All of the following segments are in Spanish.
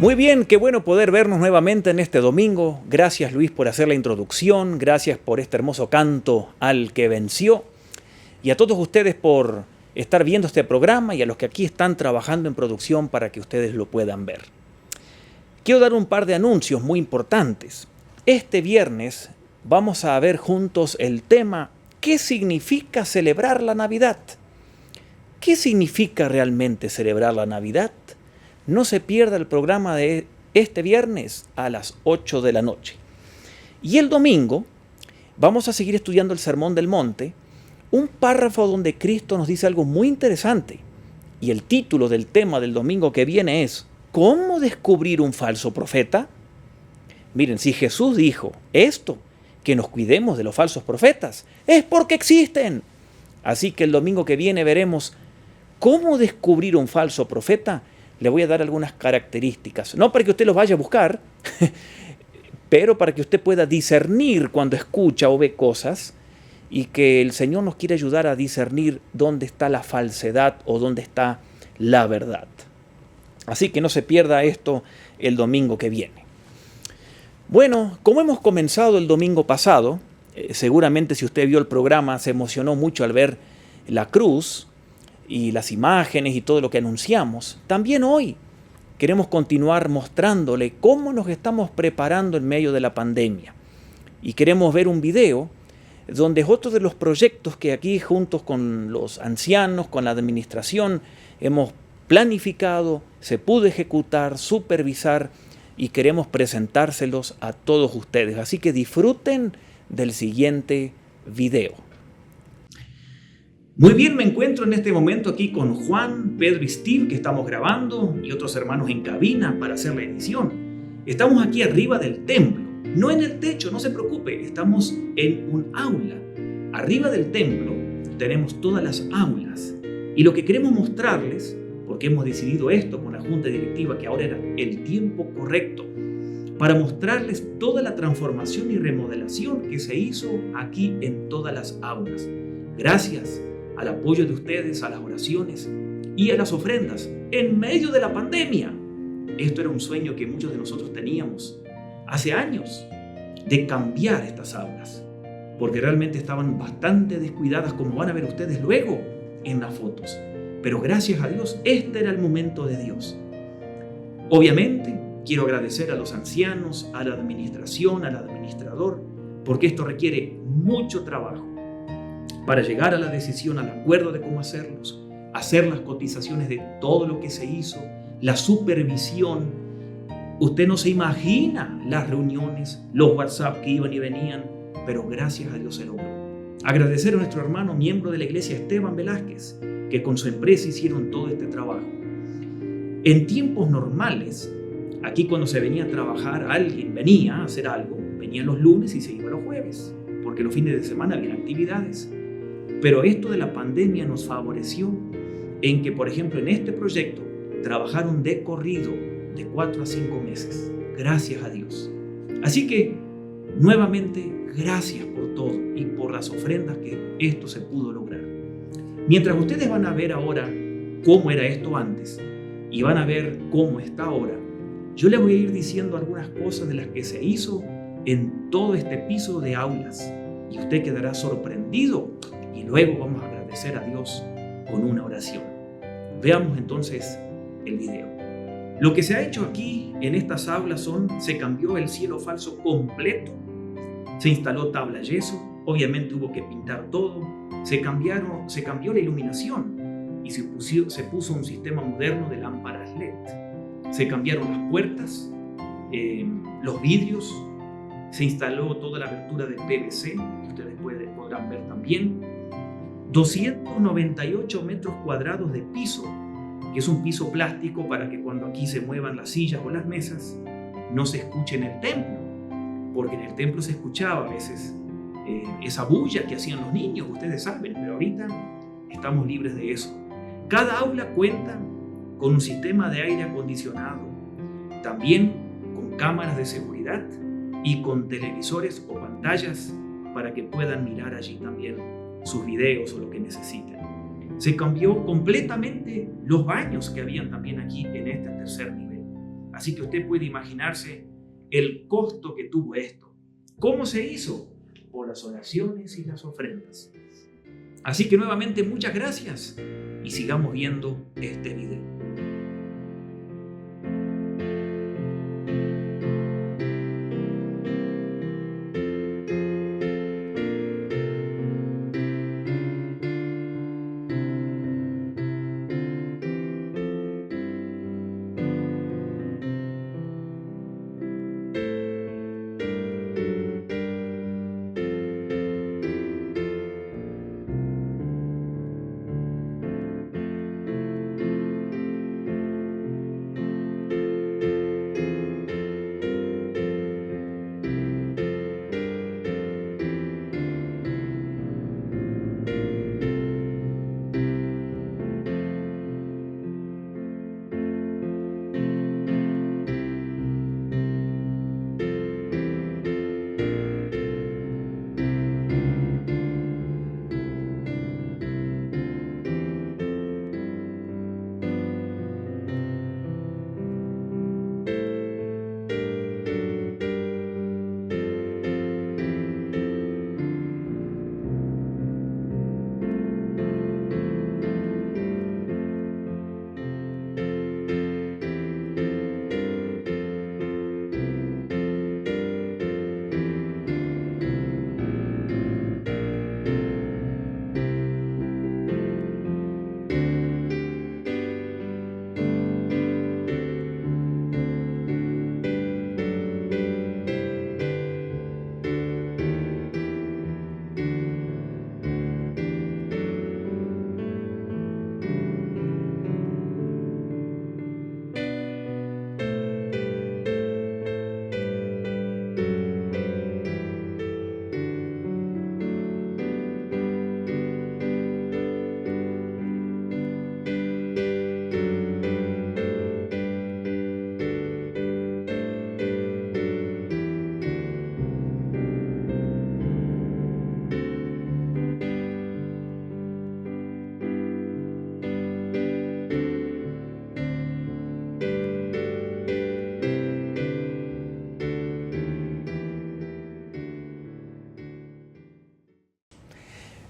Muy bien, qué bueno poder vernos nuevamente en este domingo. Gracias Luis por hacer la introducción, gracias por este hermoso canto al que venció y a todos ustedes por estar viendo este programa y a los que aquí están trabajando en producción para que ustedes lo puedan ver. Quiero dar un par de anuncios muy importantes. Este viernes vamos a ver juntos el tema ¿qué significa celebrar la Navidad? ¿Qué significa realmente celebrar la Navidad? No se pierda el programa de este viernes a las 8 de la noche. Y el domingo vamos a seguir estudiando el Sermón del Monte, un párrafo donde Cristo nos dice algo muy interesante. Y el título del tema del domingo que viene es ¿cómo descubrir un falso profeta? Miren, si Jesús dijo esto, que nos cuidemos de los falsos profetas, es porque existen. Así que el domingo que viene veremos cómo descubrir un falso profeta. Le voy a dar algunas características, no para que usted los vaya a buscar, pero para que usted pueda discernir cuando escucha o ve cosas y que el Señor nos quiere ayudar a discernir dónde está la falsedad o dónde está la verdad. Así que no se pierda esto el domingo que viene. Bueno, como hemos comenzado el domingo pasado, seguramente si usted vio el programa se emocionó mucho al ver la cruz y las imágenes y todo lo que anunciamos. También hoy queremos continuar mostrándole cómo nos estamos preparando en medio de la pandemia. Y queremos ver un video donde es otro de los proyectos que aquí juntos con los ancianos, con la administración, hemos planificado, se pudo ejecutar, supervisar y queremos presentárselos a todos ustedes. Así que disfruten del siguiente video. Muy bien, me encuentro en este momento aquí con Juan, Pedro y Steve, que estamos grabando, y otros hermanos en cabina para hacer la edición. Estamos aquí arriba del templo, no en el techo, no se preocupe, estamos en un aula. Arriba del templo tenemos todas las aulas, y lo que queremos mostrarles, porque hemos decidido esto con la junta directiva, que ahora era el tiempo correcto, para mostrarles toda la transformación y remodelación que se hizo aquí en todas las aulas. Gracias al apoyo de ustedes, a las oraciones y a las ofrendas en medio de la pandemia. Esto era un sueño que muchos de nosotros teníamos hace años, de cambiar estas aulas, porque realmente estaban bastante descuidadas, como van a ver ustedes luego en las fotos. Pero gracias a Dios, este era el momento de Dios. Obviamente, quiero agradecer a los ancianos, a la administración, al administrador, porque esto requiere mucho trabajo para llegar a la decisión, al acuerdo de cómo hacerlos, hacer las cotizaciones de todo lo que se hizo, la supervisión. Usted no se imagina las reuniones, los WhatsApp que iban y venían, pero gracias a Dios se logró. Agradecer a nuestro hermano miembro de la iglesia, Esteban Velázquez, que con su empresa hicieron todo este trabajo. En tiempos normales, aquí cuando se venía a trabajar, alguien venía a hacer algo, venía los lunes y se iba los jueves, porque los fines de semana había actividades. Pero esto de la pandemia nos favoreció en que, por ejemplo, en este proyecto trabajaron de corrido de 4 a 5 meses. Gracias a Dios. Así que, nuevamente, gracias por todo y por las ofrendas que esto se pudo lograr. Mientras ustedes van a ver ahora cómo era esto antes y van a ver cómo está ahora, yo les voy a ir diciendo algunas cosas de las que se hizo en todo este piso de aulas y usted quedará sorprendido. Y luego vamos a agradecer a Dios con una oración. Veamos entonces el video. Lo que se ha hecho aquí en estas aulas se cambió el cielo falso completo, se instaló tabla yeso, obviamente hubo que pintar todo, se cambió la iluminación y se puso un sistema moderno de lámparas LED. Se cambiaron las puertas, los vidrios, se instaló toda la abertura de PVC, que ustedes podrán ver también. 298 metros cuadrados de piso, que es un piso plástico para que cuando aquí se muevan las sillas o las mesas no se escuche en el templo, porque en el templo se escuchaba a veces esa bulla que hacían los niños, ustedes saben, pero ahorita estamos libres de eso. Cada aula cuenta con un sistema de aire acondicionado, también con cámaras de seguridad y con televisores o pantallas para que puedan mirar allí también sus videos o lo que necesiten. Se cambió completamente los baños que habían también aquí en este tercer nivel. Así que usted puede imaginarse el costo que tuvo esto. ¿Cómo se hizo? Por las oraciones y las ofrendas. Así que nuevamente muchas gracias y sigamos viendo este video.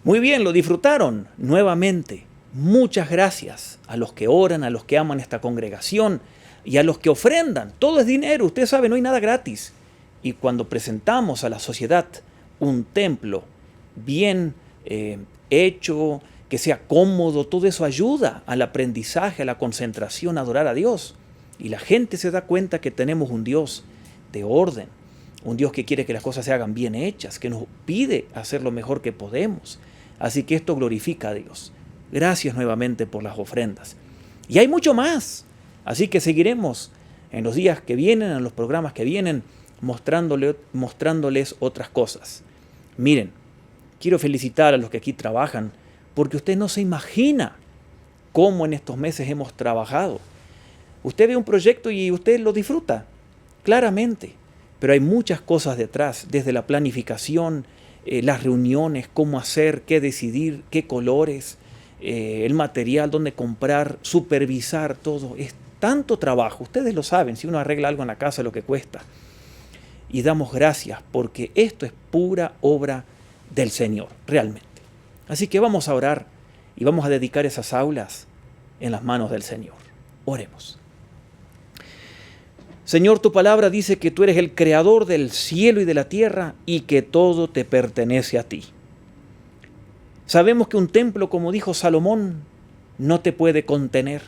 Muy bien, lo disfrutaron nuevamente. Muchas gracias a los que oran, a los que aman esta congregación y a los que ofrendan. Todo es dinero, usted sabe, no hay nada gratis. Y cuando presentamos a la sociedad un templo bien hecho, que sea cómodo, todo eso ayuda al aprendizaje, a la concentración, a adorar a Dios. Y la gente se da cuenta que tenemos un Dios de orden, un Dios que quiere que las cosas se hagan bien hechas, que nos pide hacer lo mejor que podemos. Así que esto glorifica a Dios. Gracias nuevamente por las ofrendas. Y hay mucho más. Así que seguiremos en los días que vienen, en los programas que vienen, mostrándoles otras cosas. Miren, quiero felicitar a los que aquí trabajan, porque usted no se imagina cómo en estos meses hemos trabajado. Usted ve un proyecto y usted lo disfruta, claramente. Pero hay muchas cosas detrás, desde la planificación, las reuniones, cómo hacer, qué decidir, qué colores, el material, dónde comprar, supervisar todo. Es tanto trabajo, ustedes lo saben, si uno arregla algo en la casa, lo que cuesta. Y damos gracias porque esto es pura obra del Señor, realmente. Así que vamos a orar y vamos a dedicar esas aulas en las manos del Señor. Oremos. Señor, tu palabra dice que tú eres el creador del cielo y de la tierra y que todo te pertenece a ti. Sabemos que un templo, como dijo Salomón, no te puede contener,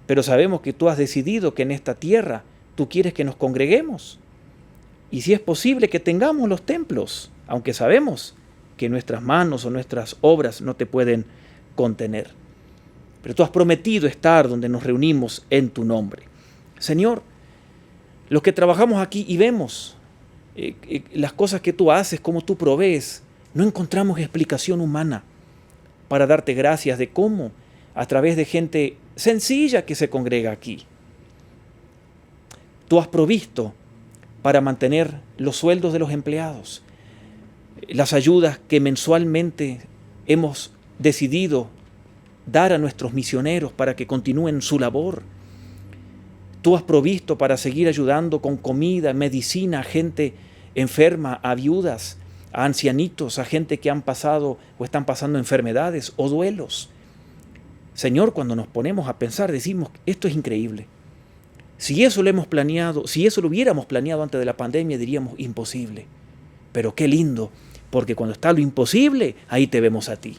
pero sabemos que tú has decidido que en esta tierra tú quieres que nos congreguemos. Y si es posible que tengamos los templos, aunque sabemos que nuestras manos o nuestras obras no te pueden contener. Pero tú has prometido estar donde nos reunimos en tu nombre. Señor, los que trabajamos aquí y vemos las cosas que tú haces, cómo tú provees, no encontramos explicación humana para darte gracias de cómo, a través de gente sencilla que se congrega aquí, tú has provisto para mantener los sueldos de los empleados, las ayudas que mensualmente hemos decidido dar a nuestros misioneros para que continúen su labor. Tú has provisto para seguir ayudando con comida, medicina a gente enferma, a viudas, a ancianitos, a gente que han pasado o están pasando enfermedades o duelos. Señor, cuando nos ponemos a pensar, decimos, esto es increíble. Si eso lo hemos planeado, si eso lo hubiéramos planeado antes de la pandemia, diríamos imposible. Pero qué lindo, porque cuando está lo imposible, ahí te vemos a ti.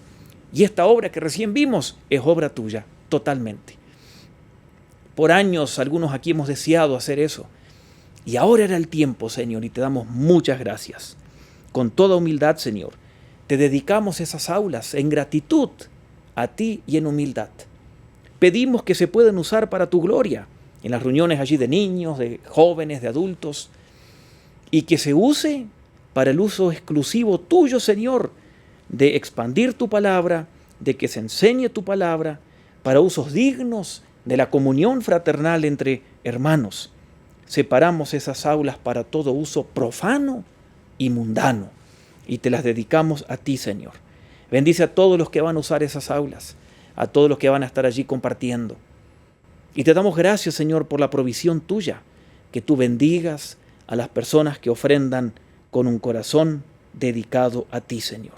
Y esta obra que recién vimos es obra tuya, totalmente. Por años algunos aquí hemos deseado hacer eso. Y ahora era el tiempo, Señor, y te damos muchas gracias. Con toda humildad, Señor, te dedicamos esas aulas en gratitud a ti y en humildad. Pedimos que se puedan usar para tu gloria, en las reuniones allí de niños, de jóvenes, de adultos, y que se use para el uso exclusivo tuyo, Señor, de expandir tu palabra, de que se enseñe tu palabra, para usos dignos de la comunión fraternal entre hermanos. Separamos esas aulas para todo uso profano y mundano, y te las dedicamos a ti, Señor. Bendice a todos los que van a usar esas aulas, a todos los que van a estar allí compartiendo. Y te damos gracias, Señor, por la provisión tuya, que tú bendigas a las personas que ofrendan con un corazón dedicado a ti, Señor.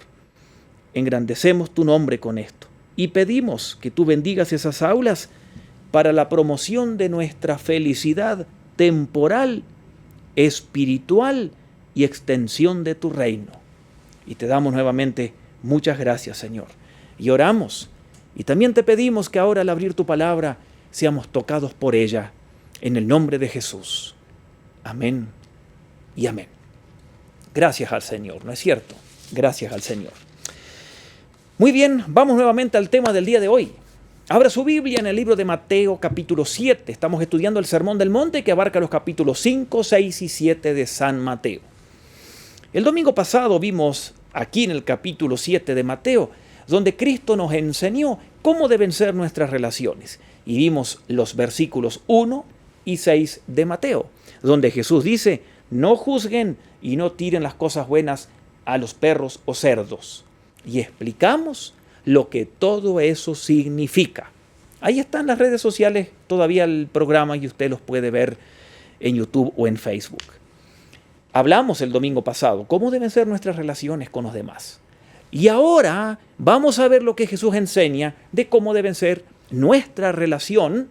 Engrandecemos tu nombre con esto y pedimos que tú bendigas esas aulas para la promoción de nuestra felicidad temporal, espiritual y extensión de tu reino. Y te damos nuevamente muchas gracias, Señor. Y oramos y también te pedimos que ahora al abrir tu palabra seamos tocados por ella, en el nombre de Jesús. Amén y amén. Gracias al Señor, ¿no es cierto? Gracias al Señor. Muy bien, vamos nuevamente al tema del día de hoy. Abra su Biblia en el libro de Mateo capítulo 7. Estamos estudiando el Sermón del Monte que abarca los capítulos 5, 6 y 7 de San Mateo. El domingo pasado vimos aquí en el capítulo 7 de Mateo, donde Cristo nos enseñó cómo deben ser nuestras relaciones. Y vimos los versículos 1 y 6 de Mateo, donde Jesús dice, no juzguen y no tiren las cosas buenas a los perros o cerdos. Y explicamos lo que todo eso significa. Ahí están las redes sociales, todavía el programa y usted los puede ver en YouTube o en Facebook. Hablamos el domingo pasado cómo deben ser nuestras relaciones con los demás. Y ahora vamos a ver lo que Jesús enseña de cómo deben ser nuestra relación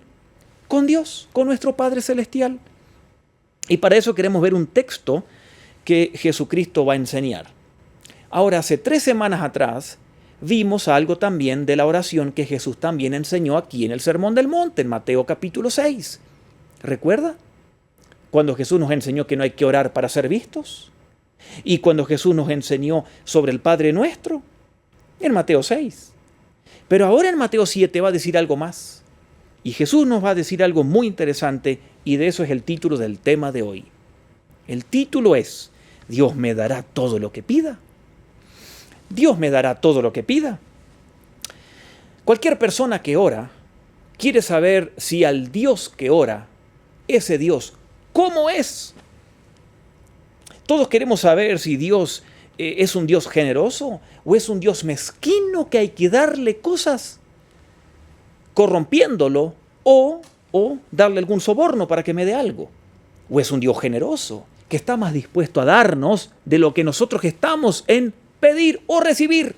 con Dios, con nuestro Padre Celestial. Y para eso queremos ver un texto que Jesucristo va a enseñar. Ahora, hace 3 semanas atrás, vimos algo también de la oración que Jesús también enseñó aquí en el Sermón del Monte, en Mateo capítulo 6. ¿Recuerda? Cuando Jesús nos enseñó que no hay que orar para ser vistos. Y cuando Jesús nos enseñó sobre el Padre Nuestro, en Mateo 6. Pero ahora en Mateo 7 va a decir algo más. Y Jesús nos va a decir algo muy interesante y de eso es el título del tema de hoy. El título es, Dios me dará todo lo que pida. Dios me dará todo lo que pida. Cualquier persona que ora quiere saber si al Dios que ora, ese Dios, ¿cómo es? Todos queremos saber si Dios es un Dios generoso o es un Dios mezquino que hay que darle cosas corrompiéndolo o darle algún soborno para que me dé algo. O es un Dios generoso que está más dispuesto a darnos de lo que nosotros estamos en pedir o recibir.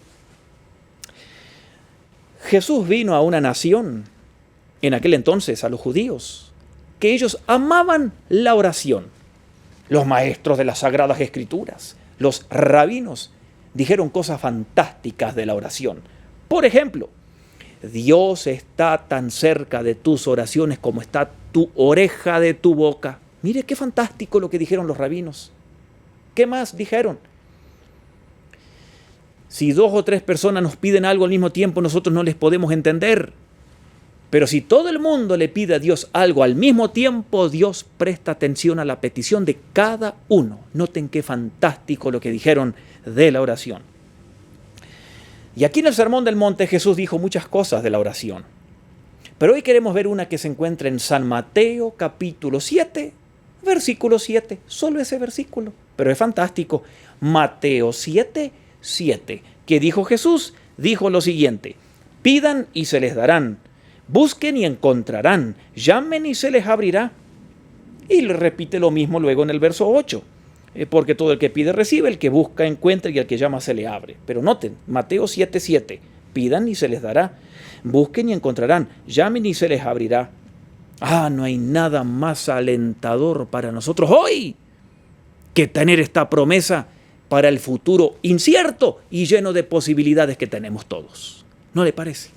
Jesús vino a una nación, en aquel entonces a los judíos, que ellos amaban la oración. Los maestros de las Sagradas Escrituras, los rabinos, dijeron cosas fantásticas de la oración. Por ejemplo, Dios está tan cerca de tus oraciones como está tu oreja de tu boca. Mire qué fantástico lo que dijeron los rabinos. ¿Qué más dijeron? Si 2 o 3 personas nos piden algo al mismo tiempo, nosotros no les podemos entender. Pero si todo el mundo le pide a Dios algo al mismo tiempo, Dios presta atención a la petición de cada uno. Noten qué fantástico lo que dijeron de la oración. Y aquí en el Sermón del Monte Jesús dijo muchas cosas de la oración. Pero hoy queremos ver una que se encuentra en San Mateo capítulo 7, versículo 7. Solo ese versículo, pero es fantástico. Mateo 7, 7. ¿Qué dijo Jesús? Dijo lo siguiente: pidan y se les darán. Busquen y encontrarán, llamen y se les abrirá, Y le repite lo mismo luego en el verso 8. Porque todo el que pide recibe, el que busca encuentra y el que llama se le abre. Pero noten, Mateo 7:7, pidan y se les dará, busquen y encontrarán, llamen y se les abrirá. No hay nada más alentador para nosotros hoy que tener esta promesa para el futuro incierto y lleno de posibilidades que tenemos todos. ¿No le parece?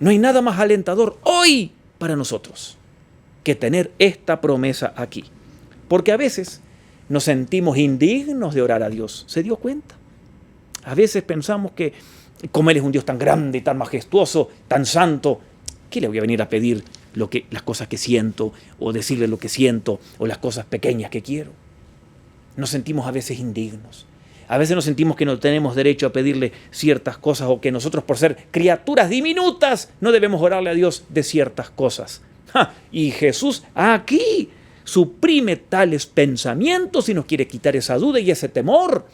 No hay nada más alentador hoy para nosotros que tener esta promesa aquí. Porque a veces nos sentimos indignos de orar a Dios. ¿Se dio cuenta? A veces pensamos que como Él es un Dios tan grande, tan majestuoso, tan santo, ¿qué le voy a venir a pedir las cosas que siento, o decirle lo que siento, o las cosas pequeñas que quiero? Nos sentimos a veces indignos. A veces nos sentimos que no tenemos derecho a pedirle ciertas cosas, o que nosotros, por ser criaturas diminutas, no debemos orarle a Dios de ciertas cosas. Y Jesús aquí suprime tales pensamientos y nos quiere quitar esa duda y ese temor,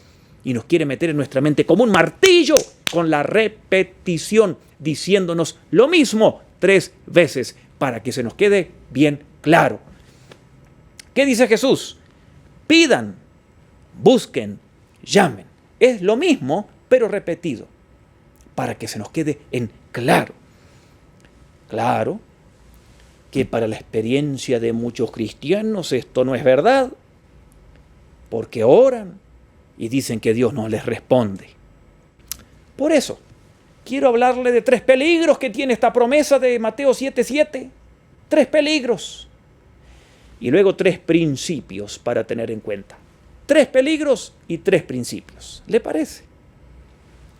y nos quiere meter en nuestra mente como un martillo con la repetición, diciéndonos lo mismo 3 veces para que se nos quede bien claro. ¿Qué dice Jesús? Pidan, busquen, llamen. Es lo mismo, pero repetido, para que se nos quede en claro. Claro que para la experiencia de muchos cristianos esto no es verdad, porque oran y dicen que Dios no les responde. Por eso, quiero hablarle de 3 peligros que tiene esta promesa de Mateo 7:7. 3 peligros. Y luego 3 principios para tener en cuenta. 3 peligros y 3 principios. ¿Le parece?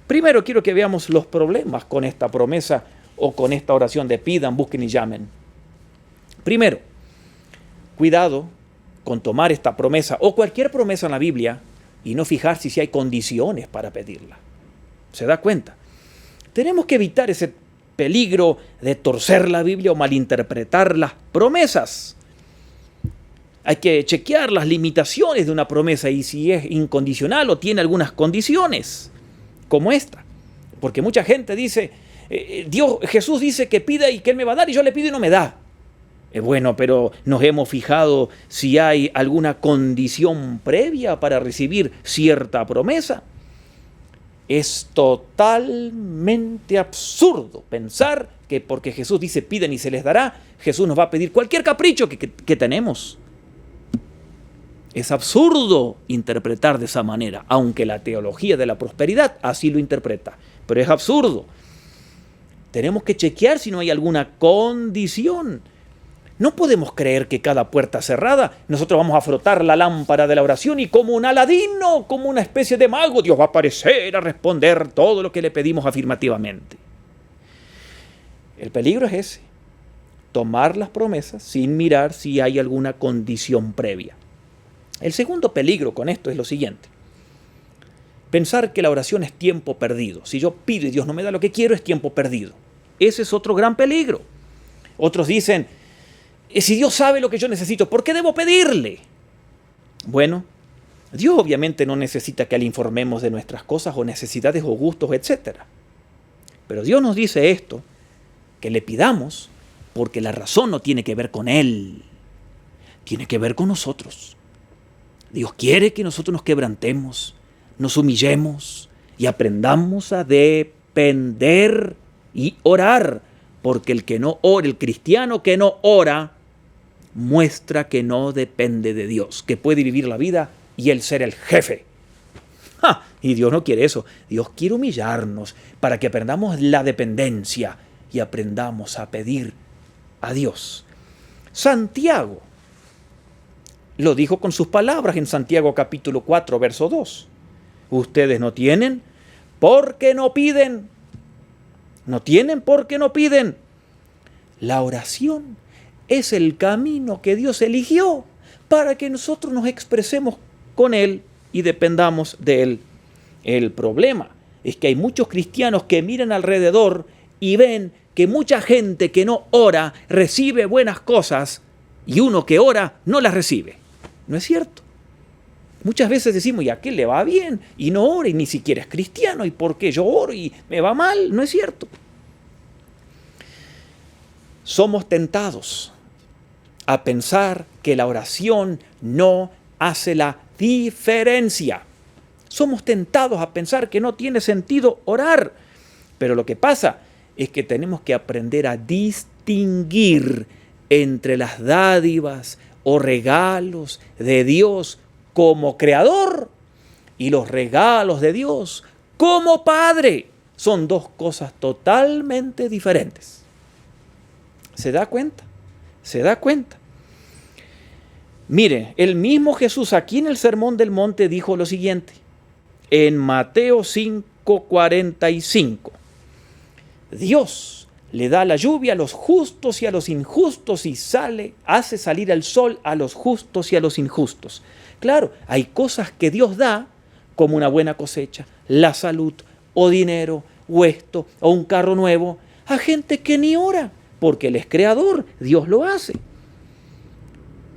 Primero quiero que veamos los problemas con esta promesa o con esta oración de pidan, busquen y llamen. Primero, cuidado con tomar esta promesa o cualquier promesa en la Biblia y no fijarse si hay condiciones para pedirla. ¿Se da cuenta? Tenemos que evitar ese peligro de torcer la Biblia o malinterpretar las promesas. Hay que chequear las limitaciones de una promesa y si es incondicional o tiene algunas condiciones, como esta. Porque mucha gente dice, Jesús dice que pida y que Él me va a dar, y yo le pido y no me da. Bueno, pero nos hemos fijado si hay alguna condición previa para recibir cierta promesa. Es totalmente absurdo pensar que porque Jesús dice piden y se les dará, Jesús nos va a pedir cualquier capricho que tenemos. Es absurdo interpretar de esa manera, aunque la teología de la prosperidad así lo interpreta. Pero es absurdo. Tenemos que chequear si no hay alguna condición. No podemos creer que cada puerta cerrada nosotros vamos a frotar la lámpara de la oración y como un Aladino, como una especie de mago, Dios va a aparecer a responder todo lo que le pedimos afirmativamente. El peligro es ese, tomar las promesas sin mirar si hay alguna condición previa. El segundo peligro con esto es lo siguiente. Pensar que la oración es tiempo perdido. Si yo pido y Dios no me da lo que quiero, es tiempo perdido. Ese es otro gran peligro. Otros dicen, si Dios sabe lo que yo necesito, ¿por qué debo pedirle? Bueno, Dios obviamente no necesita que le informemos de nuestras cosas o necesidades o gustos, etc. Pero Dios nos dice esto, que le pidamos porque la razón no tiene que ver con Él, tiene que ver con nosotros. Dios quiere que nosotros nos quebrantemos, nos humillemos y aprendamos a depender y orar, porque el que no ora, el cristiano que no ora, muestra que no depende de Dios, que puede vivir la vida y Él ser el jefe. Y Dios no quiere eso. Dios quiere humillarnos para que aprendamos la dependencia y aprendamos a pedir a Dios. Santiago lo dijo con sus palabras en Santiago capítulo 4, verso 2. Ustedes no tienen porque no piden. No tienen porque no piden. La oración es el camino que Dios eligió para que nosotros nos expresemos con Él y dependamos de Él. El problema es que hay muchos cristianos que miran alrededor y ven que mucha gente que no ora recibe buenas cosas y uno que ora no las recibe. ¿No es cierto? Muchas veces decimos, ¿y a qué le va bien? Y no ora y ni siquiera es cristiano. ¿Y por qué yo oro y me va mal? No es cierto. Somos tentados a pensar que la oración no hace la diferencia. Somos tentados a pensar que no tiene sentido orar. Pero lo que pasa es que tenemos que aprender a distinguir entre las dádivas o regalos de Dios como creador y los regalos de Dios como Padre. Son dos cosas totalmente diferentes. ¿Se da cuenta? ¿Se da cuenta? Mire, el mismo Jesús aquí en el Sermón del Monte dijo lo siguiente, en Mateo 5:45. Dios le da la lluvia a los justos y a los injustos y hace salir el sol a los justos y a los injustos. Claro, hay cosas que Dios da, como una buena cosecha, la salud, o dinero, o esto, o un carro nuevo, a gente que ni ora, porque Él es creador, Dios lo hace.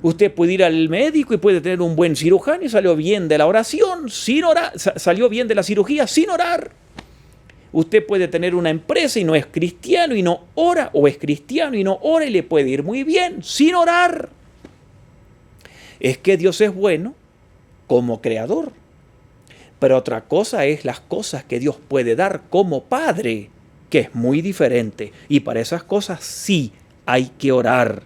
Usted puede ir al médico y puede tener un buen cirujano y salió bien de la oración, sin orar, salió bien de la cirugía sin orar. Usted puede tener una empresa y no es cristiano y no ora, o es cristiano y no ora y le puede ir muy bien sin orar. Es que Dios es bueno como creador. Pero otra cosa es las cosas que Dios puede dar como Padre, que es muy diferente. Y para esas cosas sí hay que orar.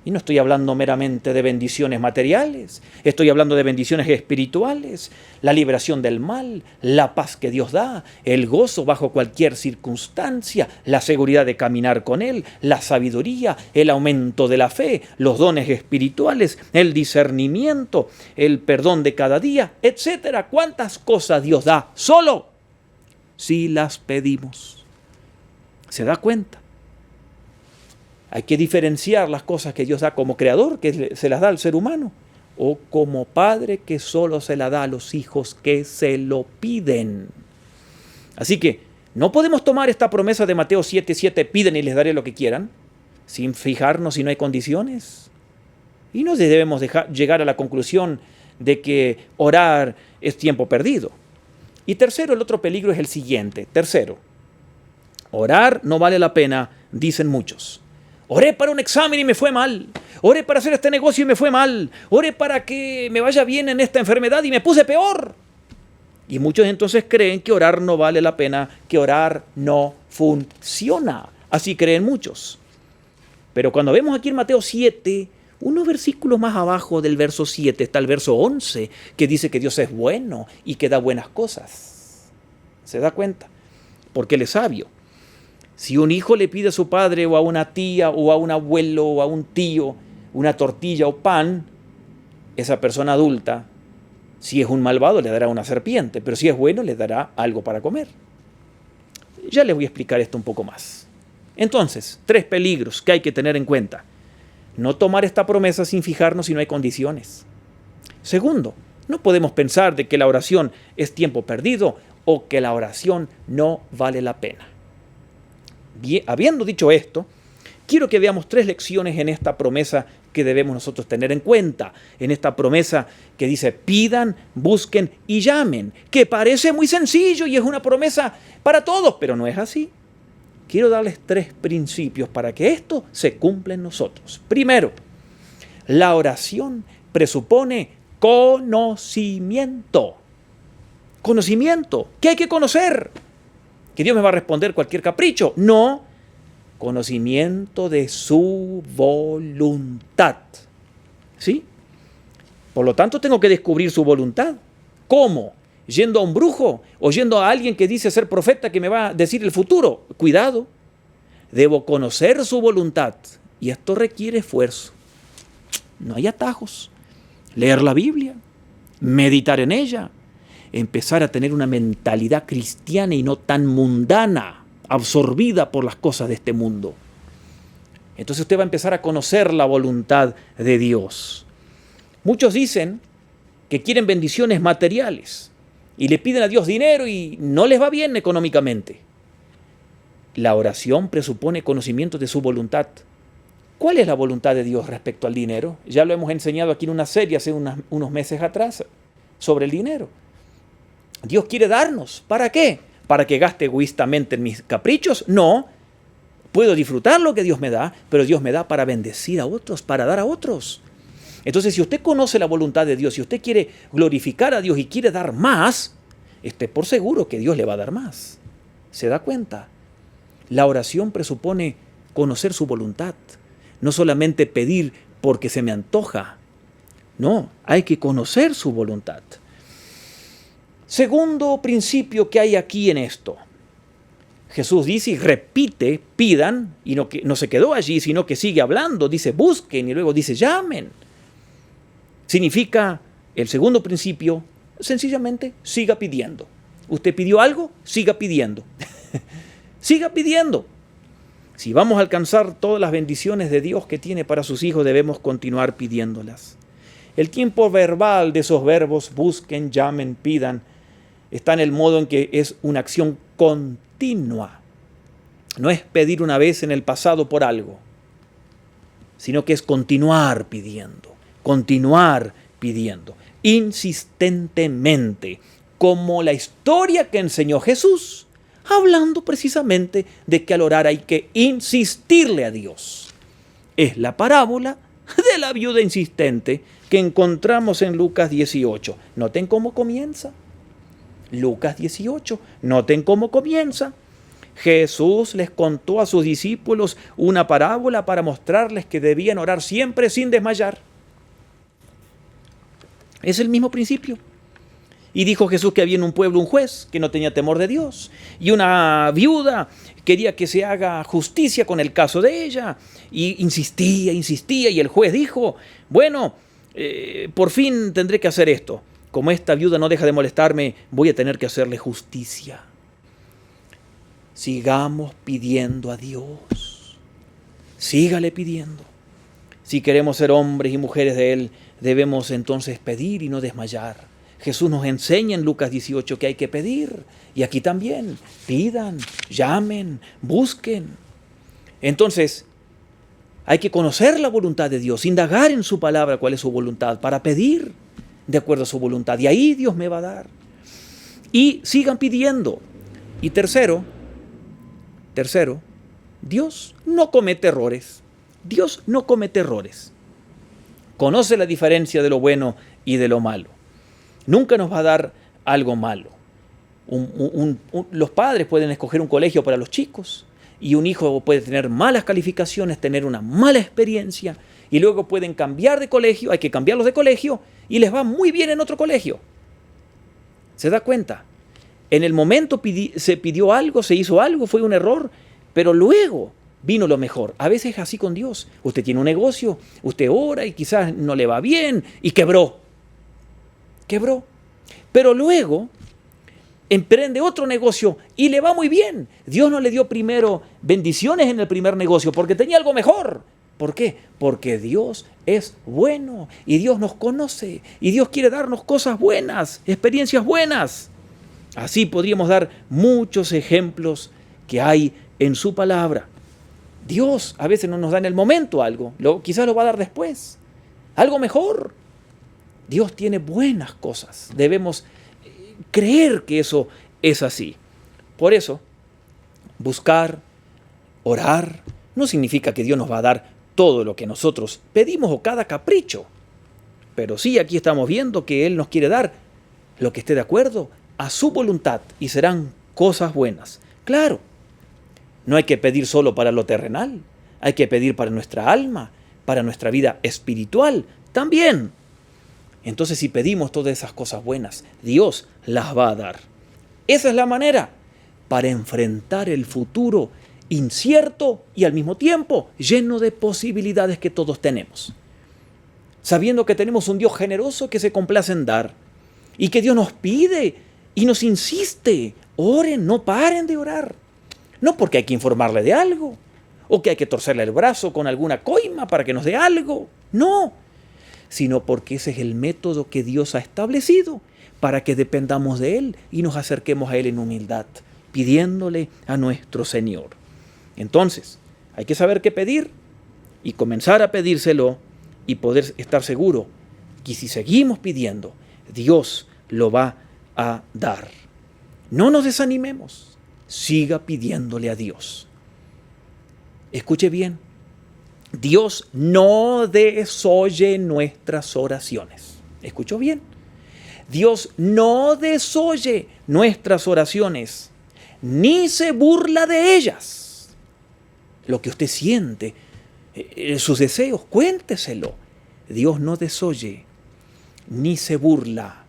Y no estoy hablando meramente de bendiciones materiales, estoy hablando de bendiciones espirituales, la liberación del mal, la paz que Dios da, el gozo bajo cualquier circunstancia, la seguridad de caminar con Él, la sabiduría, el aumento de la fe, los dones espirituales, el discernimiento, el perdón de cada día, etc. ¿Cuántas cosas Dios da? Solo si las pedimos. ¿Se da cuenta? Hay que diferenciar las cosas que Dios da como creador, que se las da al ser humano, o como padre que solo se la da a los hijos que se lo piden. Así que no podemos tomar esta promesa de Mateo 7:7, piden y les daré lo que quieran, sin fijarnos si no hay condiciones. Y no debemos llegar a la conclusión de que orar es tiempo perdido. Y tercero, el otro peligro es el siguiente. Tercero, orar no vale la pena, dicen muchos. Oré para un examen y me fue mal. Oré para hacer este negocio y me fue mal. Oré para que me vaya bien en esta enfermedad y me puse peor. Y muchos entonces creen que orar no vale la pena, que orar no funciona. Así creen muchos. Pero cuando vemos aquí en Mateo 7, unos versículos más abajo del verso 7 está el verso 11, que dice que Dios es bueno y que da buenas cosas. ¿Se da cuenta? Porque Él es sabio. Si un hijo le pide a su padre o a una tía o a un abuelo o a un tío una tortilla o pan, esa persona adulta, si es un malvado, le dará una serpiente, pero si es bueno, le dará algo para comer. Ya les voy a explicar esto un poco más. Entonces, 3 peligros que hay que tener en cuenta. No tomar esta promesa sin fijarnos si no hay condiciones. Segundo, no podemos pensar de que la oración es tiempo perdido o que la oración no vale la pena. Bien, habiendo dicho esto, quiero que veamos 3 lecciones en esta promesa que debemos nosotros tener en cuenta. En esta promesa que dice, pidan, busquen y llamen, que parece muy sencillo y es una promesa para todos, pero no es así. Quiero darles 3 principios para que esto se cumpla en nosotros. Primero, la oración presupone conocimiento. Conocimiento. ¿Qué hay que conocer? ¿Que Dios me va a responder cualquier capricho? No. Conocimiento de su voluntad. ¿Sí? Por lo tanto, tengo que descubrir su voluntad. ¿Cómo? ¿Yendo a un brujo o yendo a alguien que dice ser profeta que me va a decir el futuro? Cuidado. Debo conocer su voluntad. Y esto requiere esfuerzo. No hay atajos. Leer la Biblia, meditar en ella, empezar a tener una mentalidad cristiana y no tan mundana, absorbida por las cosas de este mundo. Entonces usted va a empezar a conocer la voluntad de Dios. Muchos dicen que quieren bendiciones materiales y le piden a Dios dinero y no les va bien económicamente. La oración presupone conocimiento de su voluntad. ¿Cuál es la voluntad de Dios respecto al dinero? Ya lo hemos enseñado aquí en una serie hace unos meses atrás sobre el dinero. Dios quiere darnos. ¿Para qué? ¿Para que gaste egoístamente en mis caprichos? No. Puedo disfrutar lo que Dios me da, pero Dios me da para bendecir a otros, para dar a otros. Entonces, si usted conoce la voluntad de Dios, si usted quiere glorificar a Dios y quiere dar más, esté por seguro que Dios le va a dar más. ¿Se da cuenta? La oración presupone conocer su voluntad, no solamente pedir porque se me antoja. No, hay que conocer su voluntad. Segundo principio que hay aquí en esto. Jesús dice y repite, pidan, y no se quedó allí, sino que sigue hablando, dice busquen y luego dice llamen. Significa, el segundo principio, sencillamente siga pidiendo. ¿Usted pidió algo? Siga pidiendo. Siga pidiendo. Si vamos a alcanzar todas las bendiciones de Dios que tiene para sus hijos, debemos continuar pidiéndolas. El tiempo verbal de esos verbos, busquen, llamen, pidan, está en el modo en que es una acción continua. No es pedir una vez en el pasado por algo, sino que es continuar pidiendo, insistentemente, como la historia que enseñó Jesús, hablando precisamente de que al orar hay que insistirle a Dios. Es la parábola de la viuda insistente que encontramos en Lucas 18. Noten cómo comienza. Lucas 18. Noten cómo comienza. Jesús les contó a sus discípulos una parábola para mostrarles que debían orar siempre sin desmayar. Es el mismo principio. Y dijo Jesús que había en un pueblo un juez que no tenía temor de Dios. Y una viuda quería que se haga justicia con el caso de ella. Y insistía. Y el juez dijo, bueno, por fin tendré que hacer esto. Como esta viuda no deja de molestarme, voy a tener que hacerle justicia. Sigamos pidiendo a Dios. Sígale pidiendo. Si queremos ser hombres y mujeres de Él, debemos entonces pedir y no desmayar. Jesús nos enseña en Lucas 18 que hay que pedir. Y aquí también, pidan, llamen, busquen. Entonces, hay que conocer la voluntad de Dios, indagar en su palabra cuál es su voluntad, para pedir de acuerdo a su voluntad. Y ahí Dios me va a dar. Y sigan pidiendo. Y tercero, Dios no comete errores. Dios no comete errores. Conoce la diferencia de lo bueno y de lo malo. Nunca nos va a dar algo malo. Los padres pueden escoger un colegio para los chicos y un hijo puede tener malas calificaciones, tener una mala experiencia y luego pueden cambiar de colegio, hay que cambiarlos de colegio y les va muy bien en otro colegio. ¿Se da cuenta? En el momento se pidió algo, se hizo algo, fue un error, pero luego vino lo mejor. A veces es así con Dios. Usted tiene un negocio, usted ora y quizás no le va bien y quebró. Pero luego emprende otro negocio y le va muy bien. Dios no le dio primero bendiciones en el primer negocio porque tenía algo mejor. ¿Por qué? Porque Dios es bueno y Dios nos conoce y Dios quiere darnos cosas buenas, experiencias buenas. Así podríamos dar muchos ejemplos que hay en su palabra. Dios a veces no nos da en el momento algo, quizás lo va a dar después, algo mejor. Dios tiene buenas cosas, debemos creer que eso es así. Por eso, buscar, orar, no significa que Dios nos va a dar todo lo que nosotros pedimos o cada capricho. Pero sí, aquí estamos viendo que Él nos quiere dar lo que esté de acuerdo a su voluntad y serán cosas buenas. Claro, no hay que pedir solo para lo terrenal, hay que pedir para nuestra alma, para nuestra vida espiritual también. Entonces, si pedimos todas esas cosas buenas, Dios las va a dar. Esa es la manera para enfrentar el futuro incierto y al mismo tiempo lleno de posibilidades que todos tenemos. Sabiendo que tenemos un Dios generoso que se complace en dar y que Dios nos pide y nos insiste, oren, no paren de orar. No porque hay que informarle de algo o que hay que torcerle el brazo con alguna coima para que nos dé algo. No, sino porque ese es el método que Dios ha establecido para que dependamos de Él y nos acerquemos a Él en humildad, pidiéndole a nuestro Señor. Entonces, hay que saber qué pedir y comenzar a pedírselo y poder estar seguro que si seguimos pidiendo, Dios lo va a dar. No nos desanimemos, siga pidiéndole a Dios. Escuche bien, Dios no desoye nuestras oraciones. ¿Escuchó bien? Dios no desoye nuestras oraciones, ni se burla de ellas. Lo que usted siente, sus deseos, cuénteselo. Dios no desoye ni se burla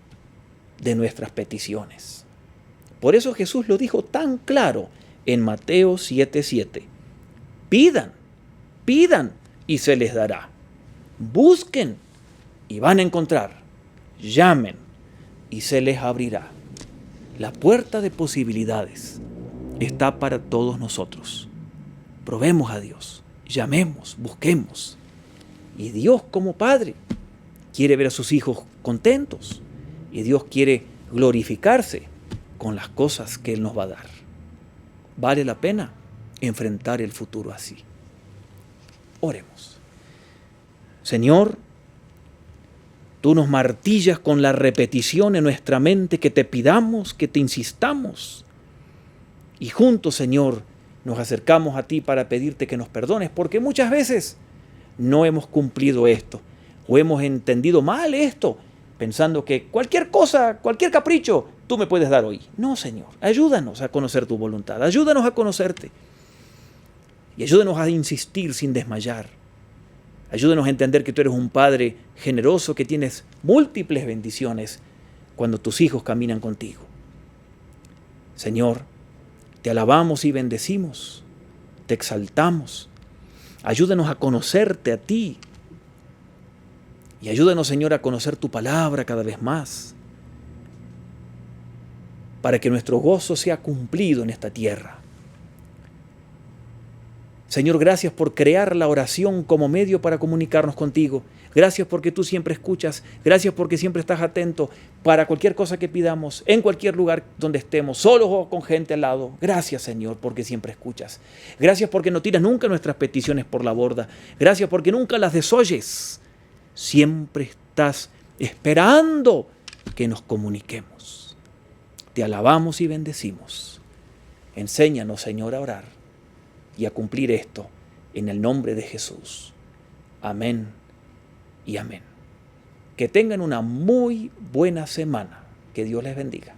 de nuestras peticiones. Por eso Jesús lo dijo tan claro en Mateo 7:7. Pidan, pidan y se les dará. Busquen y van a encontrar. Llamen y se les abrirá. La puerta de posibilidades está para todos nosotros. Probemos a Dios, llamemos, busquemos. Y Dios como Padre quiere ver a sus hijos contentos. Y Dios quiere glorificarse con las cosas que Él nos va a dar. Vale la pena enfrentar el futuro así. Oremos. Señor, Tú nos martillas con la repetición en nuestra mente que te pidamos, que te insistamos. Y juntos, Señor, nos acercamos a ti para pedirte que nos perdones, porque muchas veces no hemos cumplido esto, o hemos entendido mal esto, pensando que cualquier cosa, cualquier capricho, tú me puedes dar hoy. No, Señor, ayúdanos a conocer tu voluntad, ayúdanos a conocerte, y ayúdanos a insistir sin desmayar. Ayúdanos a entender que tú eres un Padre generoso, que tienes múltiples bendiciones cuando tus hijos caminan contigo. Señor, te alabamos y bendecimos, te exaltamos. Ayúdanos a conocerte a ti. Y ayúdanos, Señor, a conocer tu palabra cada vez más, para que nuestro gozo sea cumplido en esta tierra. Señor, gracias por crear la oración como medio para comunicarnos contigo. Gracias porque tú siempre escuchas. Gracias porque siempre estás atento para cualquier cosa que pidamos, en cualquier lugar donde estemos, solos o con gente al lado. Gracias, Señor, porque siempre escuchas. Gracias porque no tiras nunca nuestras peticiones por la borda. Gracias porque nunca las desoyes. Siempre estás esperando que nos comuniquemos. Te alabamos y bendecimos. Enséñanos, Señor, a orar y a cumplir esto en el nombre de Jesús. Amén y amén. Que tengan una muy buena semana. Que Dios les bendiga.